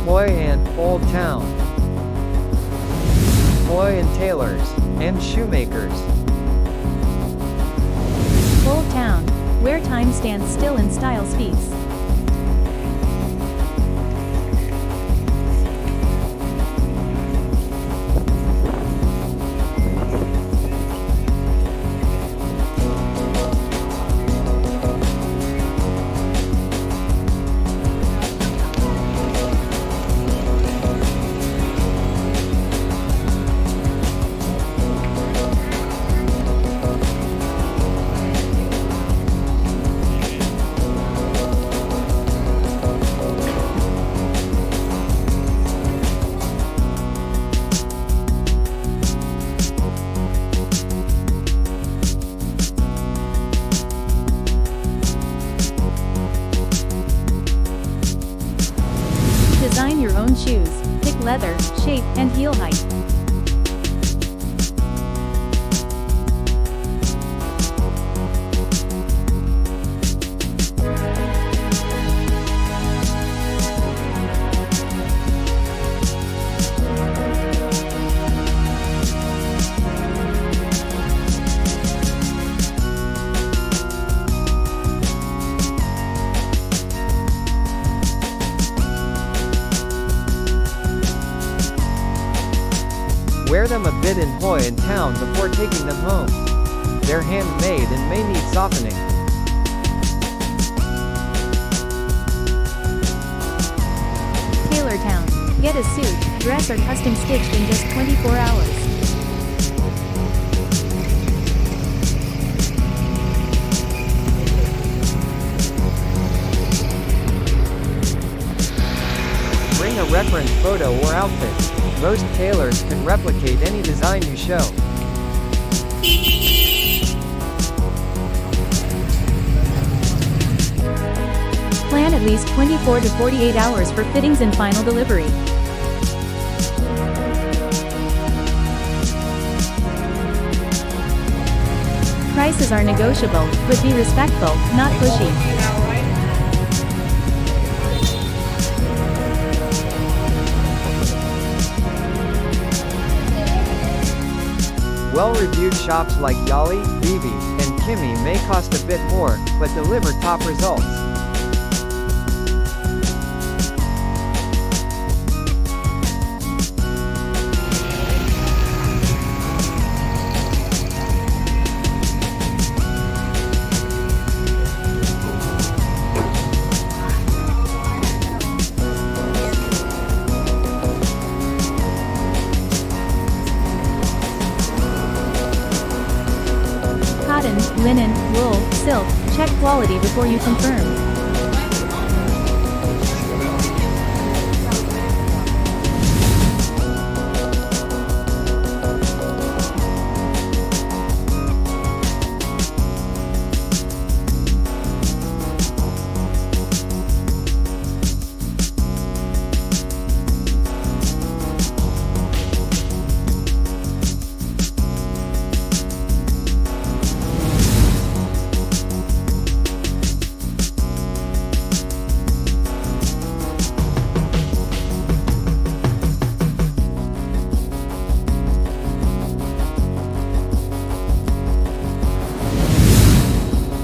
Hoi An Old Town. Hoi and tailors, and shoemakers. Old Town, where time stands still and style speaks. Design your own shoes, pick leather, shape, and heel height. Wear them a bit in Hoi An Town before taking them home. They're handmade and may need softening. Tailor Town. Get a suit, dress or custom stitched in just 24 hours. Bring a reference photo or outfit. Most tailors can replicate any design you show. Plan at least 24 to 48 hours for fittings and final delivery. Prices are negotiable, but be respectful, not pushy. Well-reviewed shops like Yali, Vivi, and Kimmy may cost a bit more, but deliver top results. Cotton, linen, wool, silk, check quality before you confirm.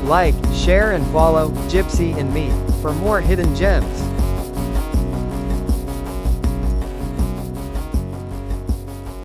Like, share and follow GypsyInMe for more hidden gems.